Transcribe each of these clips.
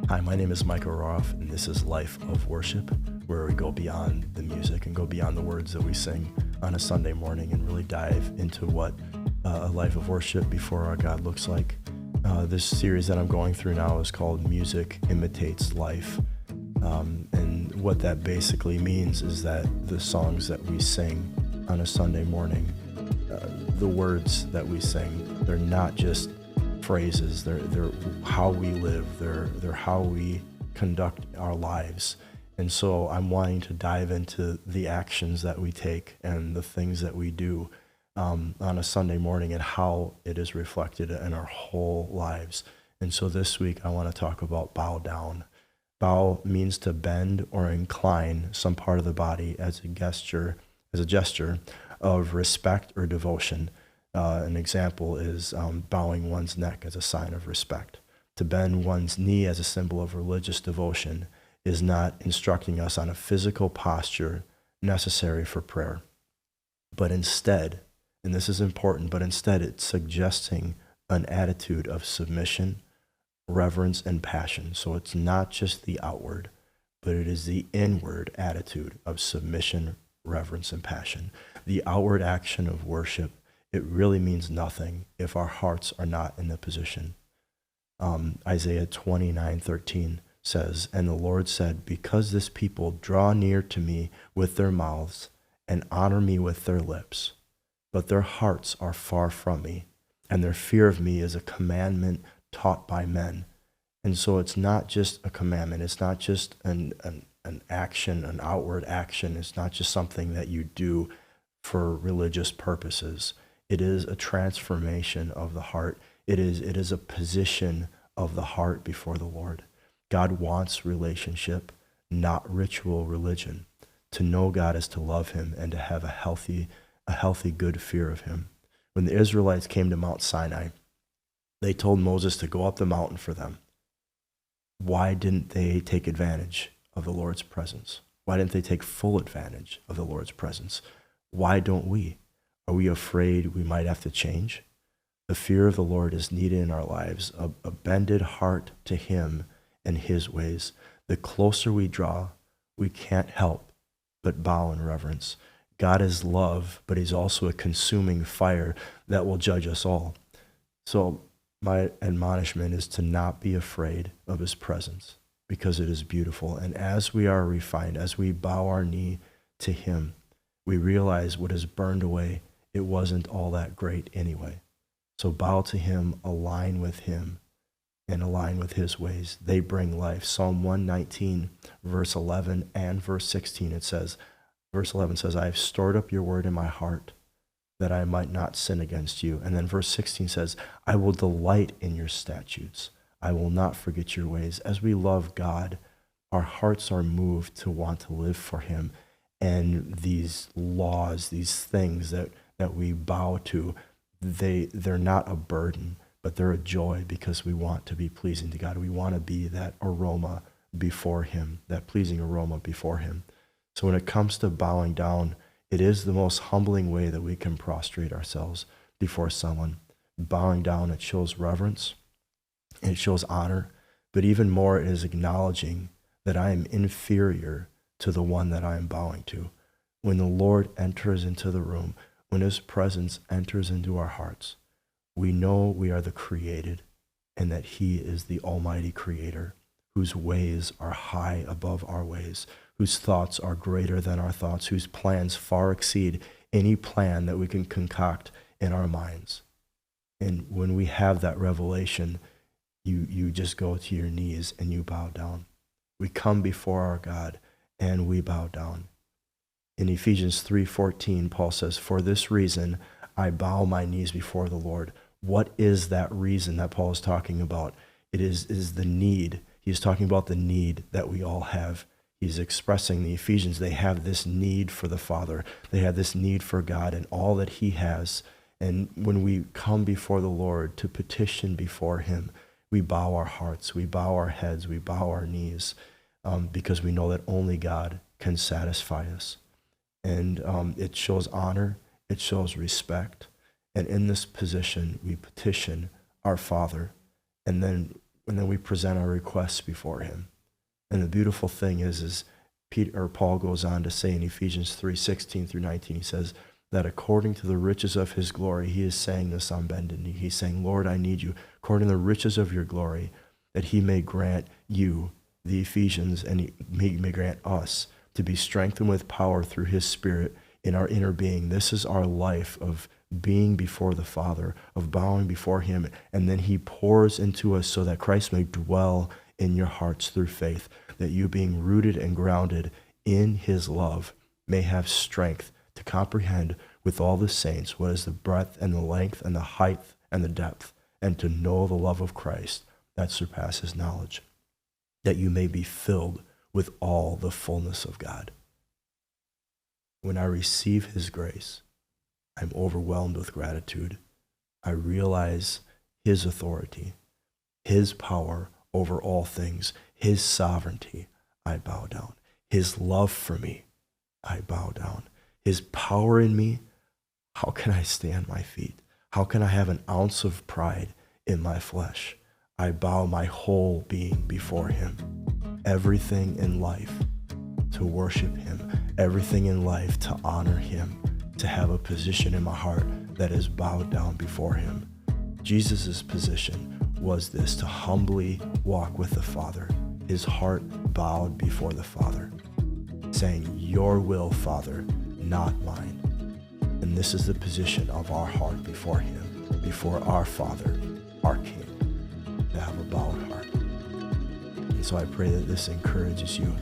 Hi, my name is Micah Roraff, and this is Life of Worship, where we go beyond the music and go beyond the words that we sing on a Sunday morning and really dive into what a life of worship before our God looks like. This series that I'm going through now is called Music Imitates Life. And what that basically means is that the songs that we sing on a Sunday morning, the words that we sing, they're not just phrases, they're how we live, they're how we conduct our lives. And so I'm wanting to dive into the actions that we take and the things that we do on a Sunday morning and how it is reflected in our whole lives. And so this week I want to talk about bow down. Bow means to bend or incline some part of the body as a gesture of respect or devotion. An example is bowing one's neck as a sign of respect. To bend one's knee as a symbol of religious devotion is not instructing us on a physical posture necessary for prayer, but instead, and this is important, but instead it's suggesting an attitude of submission, reverence, and passion. So it's not just the outward, but it is the inward attitude of submission, reverence, and passion. The outward action of worship, it really means nothing if our hearts are not in the position. Isaiah 29:13 says, "And the Lord said, because this people draw near to me with their mouths and honor me with their lips, but their hearts are far from me, and their fear of me is a commandment taught by men." And so it's not just a commandment. It's not just an action, an outward action. It's not just something that you do for religious purposes. It is a transformation of the heart. It is a position of the heart before the Lord. God wants relationship, not ritual religion. To know God is to love him and to have a healthy, good fear of him. When the Israelites came to Mount Sinai, they told Moses to go up the mountain for them. Why didn't they take advantage of the Lord's presence? Why didn't they take full advantage of the Lord's presence? Why don't we? Are we afraid we might have to change? The fear of the Lord is needed in our lives, a bended heart to him and his ways. The closer we draw, we can't help but bow in reverence. God is love, but he's also a consuming fire that will judge us all. So my admonishment is to not be afraid of his presence because it is beautiful. And as we are refined, as we bow our knee to him, we realize what is burned away, it wasn't all that great anyway. So bow to him, align with him, and align with his ways. They bring life. Psalm 119, verse 11 and verse 16, verse 11 says, "I have stored up your word in my heart that I might not sin against you." And then verse 16 says, "I will delight in your statutes. I will not forget your ways." As we love God, our hearts are moved to want to live for him. And these laws, these things that we bow to, they're not a burden, but they're a joy because we want to be pleasing to God. We want to be that aroma before him, that pleasing aroma before him. So when it comes to bowing down, it is the most humbling way that we can prostrate ourselves before someone. Bowing down, it shows reverence, it shows honor, but even more, it is acknowledging that I am inferior to the one that I am bowing to. When the Lord enters into the room, when his presence enters into our hearts, we know we are the created and that he is the almighty creator whose ways are high above our ways, whose thoughts are greater than our thoughts, whose plans far exceed any plan that we can concoct in our minds. And when we have that revelation, you just go to your knees and you bow down. We come before our God and we bow down. In Ephesians 3:14, Paul says, "For this reason, I bow my knees before the Lord." What is that reason that Paul is talking about? It is the need. He's talking about the need that we all have. He's expressing the Ephesians, they have this need for the Father. They have this need for God and all that he has. And when we come before the Lord to petition before him, we bow our hearts, we bow our heads, we bow our knees, because we know that only God can satisfy us. And it shows honor, it shows respect. And in this position, we petition our Father. And then And then we present our requests before him. And the beautiful thing is Paul goes on to say in Ephesians 3:16 through 19, he says that according to the riches of his glory, he is saying this on bended knee. He's saying, Lord, I need you, according to the riches of your glory, that he may grant you, the Ephesians, and he may grant us to be strengthened with power through his Spirit in our inner being. This is our life of being before the Father, of bowing before him, and then he pours into us so that Christ may dwell in your hearts through faith, that you being rooted and grounded in his love may have strength to comprehend with all the saints what is the breadth and the length and the height and the depth, and to know the love of Christ that surpasses knowledge, that you may be filled with all the fullness of God. When I receive his grace, I'm overwhelmed with gratitude. I realize his authority, his power over all things, his sovereignty. I bow down. His love for me, I bow down. His power in me, how can I stay on my feet? How can I have an ounce of pride in my flesh? I bow my whole being before him. Everything in life to worship him, everything in life to honor him, to have a position in my heart that is bowed down before him. Jesus' position was this, to humbly walk with the Father, his heart bowed before the Father, saying, your will, Father, not mine. And this is the position of our heart before him, before our Father, our King, to have a bowed heart. And so I pray that this encourages you,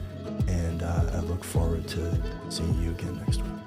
and I look forward to seeing you again next week.